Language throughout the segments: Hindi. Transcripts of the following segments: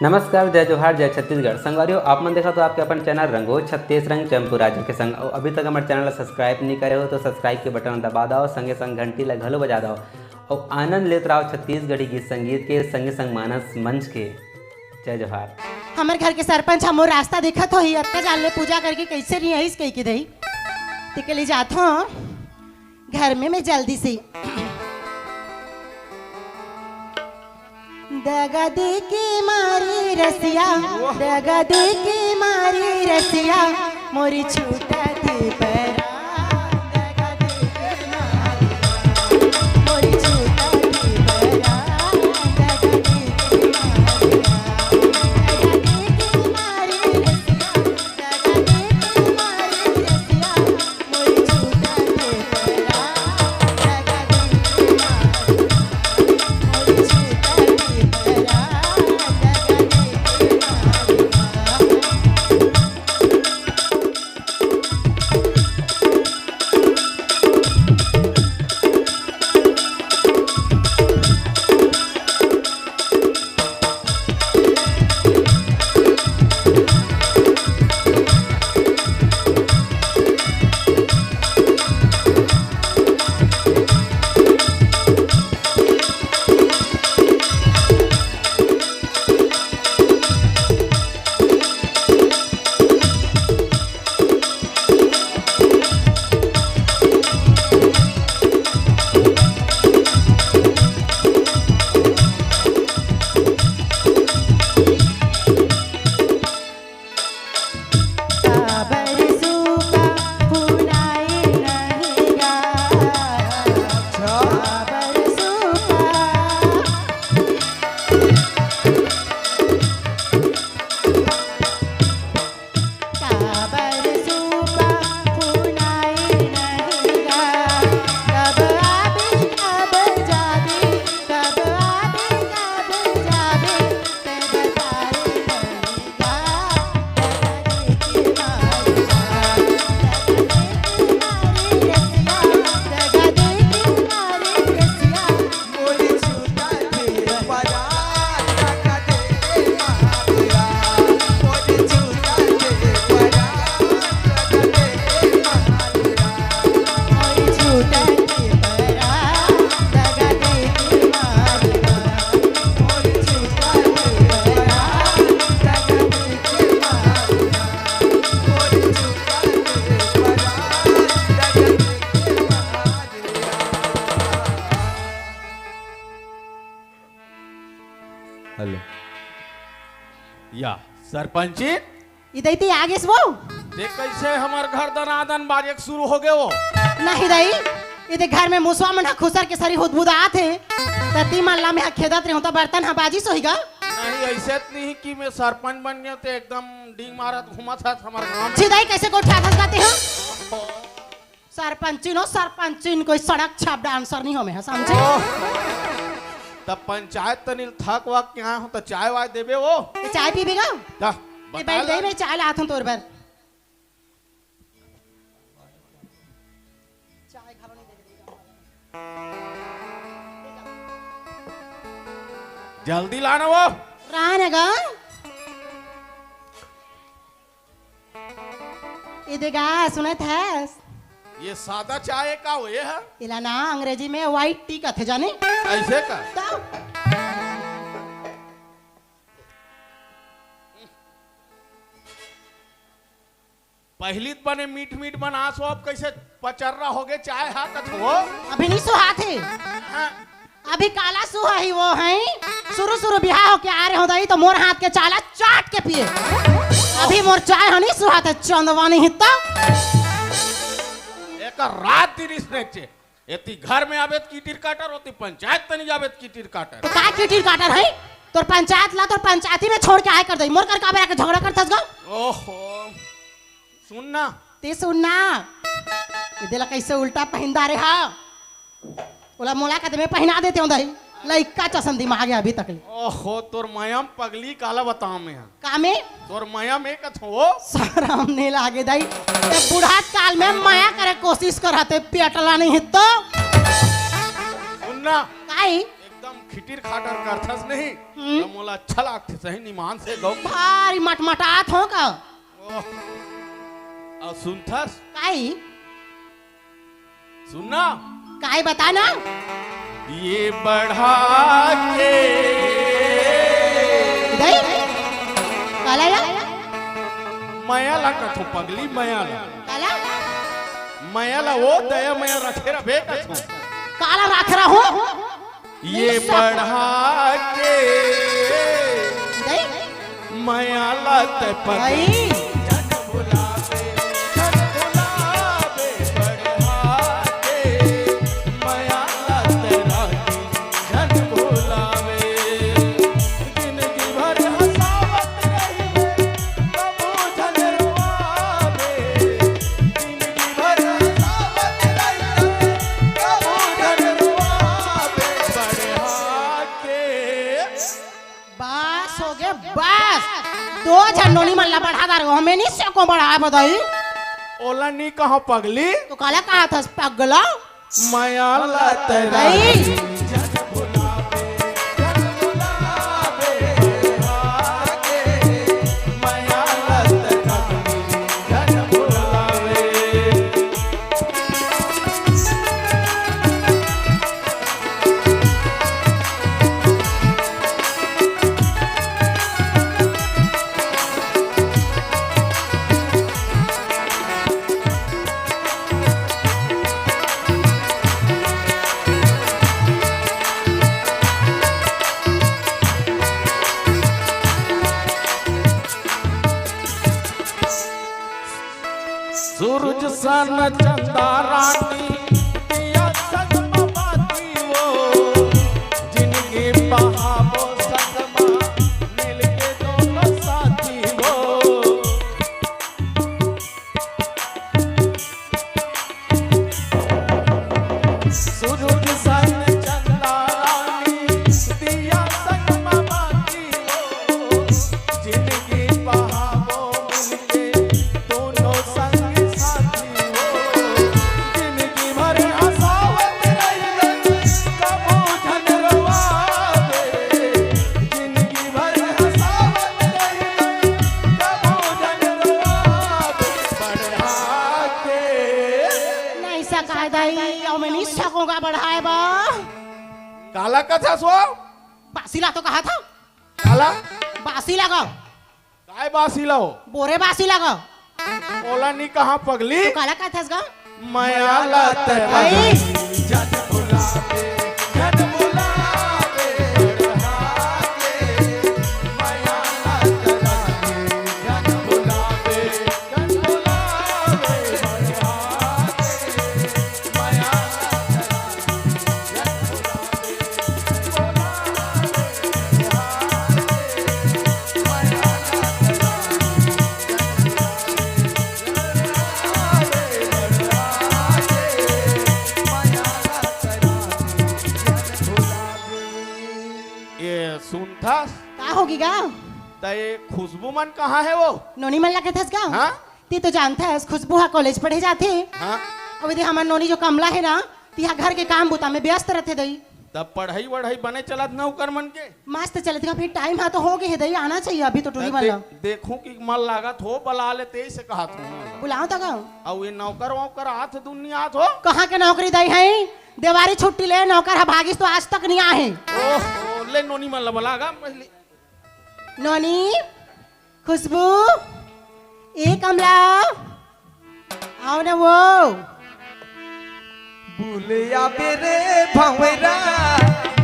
नमस्कार, जय जोहार, जय छत्तीसगढ़। संगवारियों, आप मन देखा तो आपके अपन चैनल रंगो छत्तीस रंग चंपू राज्य के संग और अभी तक हमारे चैनल सब्सक्राइब नहीं करे हो तो सब्सक्राइब के बटन दबा दो, संगे संग घंटी ला घलो बजा दो और आनंद लेते रहो छत्तीसगढ़ी गीत संगीत के संगे संग मानस मंच के। जय जोहार। हमारे घर के सरपंच हमो रास्ता देखत हो ही अत्ता जान ले पूजा करके कैसे नहीं आईस कही के दही तिके ले जात हो घर में मैं जल्दी से दगा दे के मारी रसिया दगा दे के मारी रसिया मोरी छूटा थी परा दगा दे के मारी मोरी छूटा थी परा दगा दे के मारी दगा दे के मारी रसिया मोरी छूटा थी परा दगा दे के मारी मोरी छूटा थी परा दगा दे के हेलो या सरपंच इधर ही आगे से वो देख कैसे हमार घर दनादन बाजे शुरू हो गए वो नहीं दई इधर घर में मुसवा मन खुसर के सरी हुदबुदात है तती मल्ला में खेदत रहे तो बर्तन हा बाजी सोईगा नहीं ऐसे नहीं कि मैं सरपंच बन गया तो एकदम डींग मारत घुमत था हमारे गांव में छिदाई कैसे गोठा धसगाते हो सरपंचिन कोई सड़क छाप डांसर नहीं हो में समझे तब पंचायत तनिल थक वक क्या हो तो चाय वाय देबे वो ये चाय पीबेगा दा ये बैठ दे मैं चाय लाता हूं तोर पर चाय खालो नहीं दे जल्दी लाना वो रानगा इधगा सुनत है ये सादा चाय का वो ये है इला ना अंग्रेजी में व्हाइट टी कहते जाने ऐसे का तो पहली बने मीठ मीठ बना सो अब कैसे पचर्रा हो गए चाय हाथ वो अभी नहीं सुहा थे अभी काला सुहा ही वो है शुरू बिहार होके आ रहे हो दाई तो मोर हाथ के चाला चाट के पिए अभी मोर चाय हनी सुहा थे चंदवानी हित्ता एक रात तिरिस ने एती घर में आवेत कीटिर काटर होती पंचायत तनी जावेत कीटिर काटर तो का कीटिर काटर है तोर पंचायत ला तोर पंचायती में छोड़ के आए कर दई मोर कर का बेरा के झगड़ा करतस गा ओहो सुनना ते सुनना इदेला कैसे उल्टा पहिंदा रे हा ओला मोला कदमे पहना देते हो दई लइका चसन दिमाग है अभी तक ओहो तोर मयम पगली काला बताऊं मैं कामे तोर मयम एक हो शरम नहीं लागे दाई ते बूढ़ा काल में माया करे कोशिश करते पेटला नहीं तो सुनना काई एकदम खिटिर खाटर करथस नहीं तो मोला अच्छा लागथे सही निमान से गौ भारी मटमटात हो का और सुनथस काई सुनना काई बता ना ये बढ़ा के दई काला या मयाला कथो पगली मयाला काला मयाला वो दया मया रखे रबे कथो काला राख रहा हूँ ये बढ़ा के दई मयाला ते पगली भाई बस हो गए बस दो झंडोनी मल्ला बढ़ा दार हमें नहीं से को बढ़ा बताई ओला नी कहा पगली तो काला कहा था पगला मयाला तेरा भाई सूरज सन चंदा रानी दिया सगमा बाती वो जिनके बहावो सगमा मिलके दोनों साथी वो सूरज सन चंदा रानी दिया सगमा बाती वो जिनके बहावो मिलके दोनों बढ़ाए बा काला कथा सो बासीला तो कहा था काला बासी लगा काय बासीला हो बोरे बासी लगा ओला नी कहा पगली तो काला कहा था मयाला तेरा जट बुलावे जट बुलावे मयाला तेरा जट बुलावे जट बुलावे सुनथास का होगी गा तय खुशबू मन कहाँ है वो नोनी मन लगे थस गा हाँ ती तो जानता है खुशबू हा कॉलेज पढ़े जाते हाँ अब यदि हमार नोनी जो कमला है ना तिहा घर के काम बुता में व्यस्त रहते दई तब पढ़ाई वढ़ाई बने चलत नौकर मन के मस्त चलते का फिर टाइम हा तो हो गए दई आना चाहिए अभी तो टूली वाला देखूं कि मन लागत हो बला ले तेई से कहा तू बुलाओ तो गा और ये नौकर वौकर हाथ दुनिया हाथ हो कहाँ के नौकरी दई है देवारी छुट्टी ले नौकर हा भागिस तो आज तक नहीं आए ओह ले नोनी मन लबलागा पहले नोनी खुशबू ए कमला आओ ना वो भूलिया बेरे भंवरा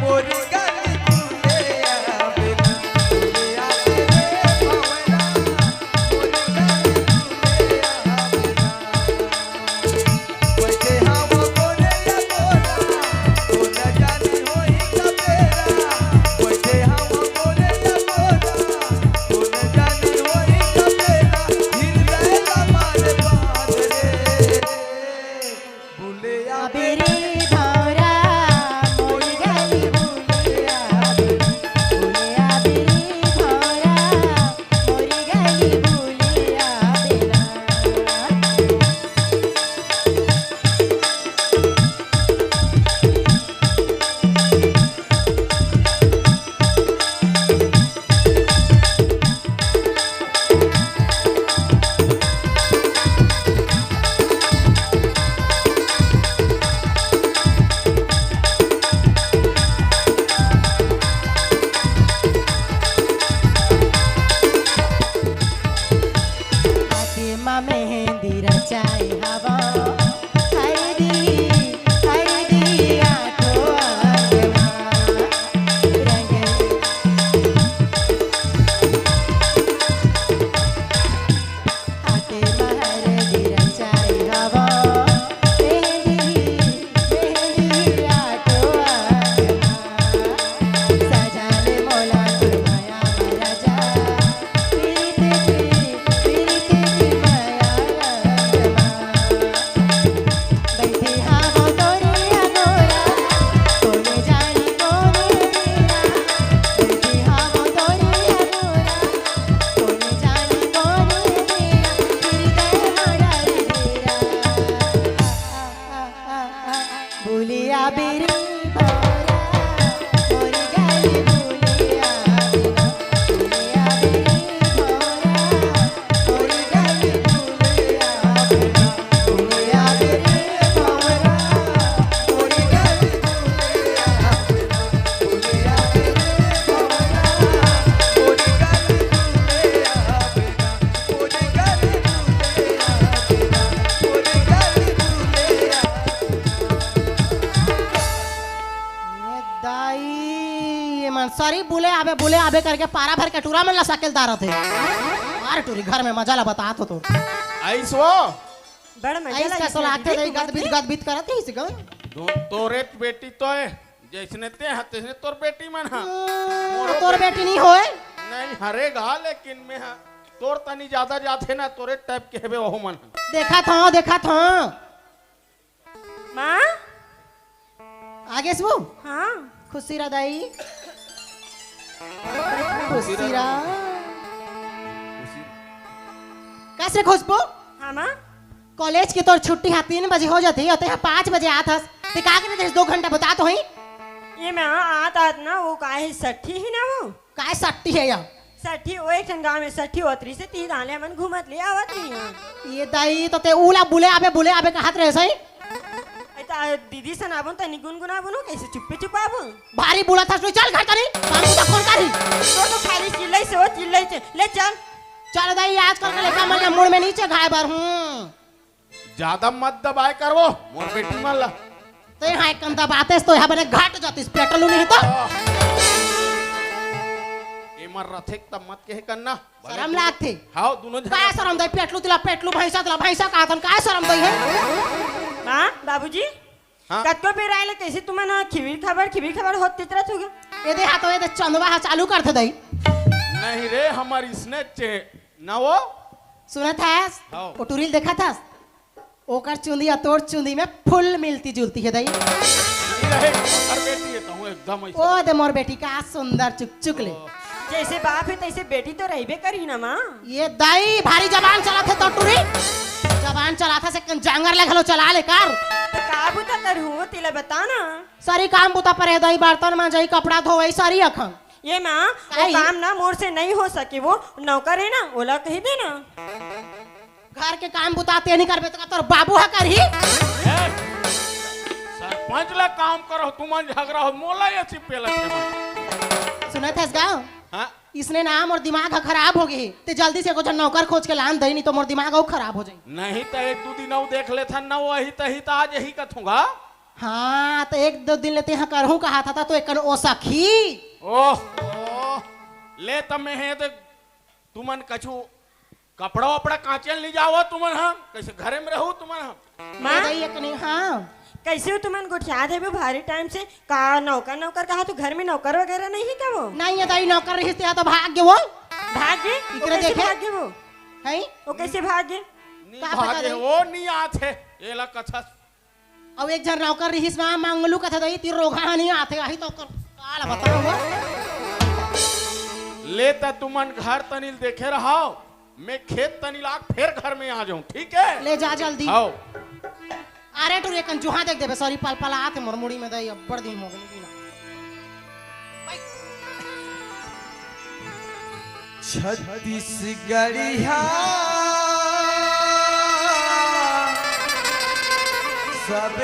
मोर गली भूलिया बेरे भूलिया बेरे भंवरा मोर गली भूलिया बैठे हम गोरे या गोरा तो न जानी होई कबेरा बैठे हम गोरे या गोरा तो न जानी होई कबेरा हिल रहेगा मारे बांध रे भूलिया बेरे भौरा मोर सारी बुले आबे करके पारा भर के टूरा में लसाकेल दारा थे अरे टूरी घर में मजा ला बता तो ऐसो बड़ा मजा ऐस का सोलाते दई गद बीत करत ही सिगा तोरे बेटी तो है जैसने ते हते से तोर बेटी मन हा तोर बेटी नहीं होए नहीं हरेगा लेकिन मैं तोर तनी ज्यादा जाते ना तोरे टाइप के हेबे ओहो मन देखा था माँ आगे से वो हाँ खुशी रा दाई खुशी रा कैसे खुशबू हाँ माँ कॉलेज की तोर छुट्टी है 3 बजे हो जाती है 5 बजे आथस ते का करे 2 घंटा बता तो ही ये मैं आत ना वो काहे सठी ही ना वो काय सट्टी है या सठी वो एक गांव में सठी होतरी से 3 आले मन घूमत ले आवत रही ये दाई तो ते उला बुले आबे कहत रहे सही ऐता दीदी सनाबो त गुनगुनाबो कैसे चुप्पे चुपाबो भारी बुला था चल घर करी काम तो कौन करी तो खाली चिल्लाई से वो चिल्लाई से ले चल चल दाई आज कर के लेका मन मुड़ में नीचे घाय बार ज्यादा मत दबाए करवो मोर बेटी मन ला तो यहाँ कंदा बातें तो यहाँ बने घाट जाती पेट्रोल नहीं तो ए मर रथे तब मत के करना शर्म लागते हां दोनों काय शर्म दई पेट्लू भैंसा का तन काय शर्म दई है माँ बाबूजी हाँ? कत्को पे रायले कैसे तुम्हारा खिबीर खबर होत तितरा थोगे ये दे हाथ ये चंदवा हा चालू करते दई नहीं रे हमारी स्नेच ना वो सुनत है हाँ। वो टूरिल देखा था ओकर चुंदी या तोड़ चुंदी में फुल मिलती जुलती है दई नहीं रहे और बेटी है तो हूँ एकदम ऐसा ओ दे मोर बेटी का सुंदर चुक ले जैसे बाप है तैसे बेटी तो रहबे करी ना माँ ये दई भारी जबान चला थे तो टूरी जबान चला था से जांगर ले घलो चला ले कार तो काबू तो करहूँ तिला बता ना सारी काम बुता पर दई बर्तन में जाई कपड़ा धोवई सारी अखन ये माँ वो काम ना मोर से नहीं हो सके वो नौकर है ना ओला कही दे ना घर के काम बुताते नहीं करबे तो तोर बाबू हा करही सरपंच ला काम करो तुम झगड़ा हो मोला ये चिपे लगे सुनत है गाँव हाँ इसने नाम और दिमाग खराब हो गई ते जल्दी से कुछ नौकर खोज के लान दई नहीं तो मोर दिमाग और खराब हो जाई नहीं तो 1-2 दिन और देख ले था ना वही तही तो आज यही कथूंगा हाँ तो 1-2 दिन लेते यहाँ करहूँ कहा था तो एक ओ सखी ओह ले तब मैं है तो तुमन कछु कपड़ा वपड़ा कांचे ले जाओ तुमन हम कैसे घरे में रहू तुमन हम माँ दई एक नहीं हाँ कैसे हो तुमन गुठिया दे भारी टाइम से का नौकर कहा तो घर में नौकर वगैरह नहीं है क्या वो नहीं है दई नौकर रही तो भाग्य वो भाग्य वो इकरे कैसे देखे? भाग्य वो है वो कैसे भाग्य नी का पता भागे नहीं? वो नहीं आते ये ला कथा अब एक जन नौकर रही में मांगलू कथा दई ती रोगा नहीं आते आही तो काल बताओ ले त तुमन घर तनिल देखे रहो मैं खेत तनिल आग फिर घर में आ जाऊं ठीक है ले जा जल्दी आओ अरे टू एक जुहा देख देबे सॉरी पल पल आते मोर मुड़ी में दई अब बड़ दिन हो गई छत्तीसगढ़िया सब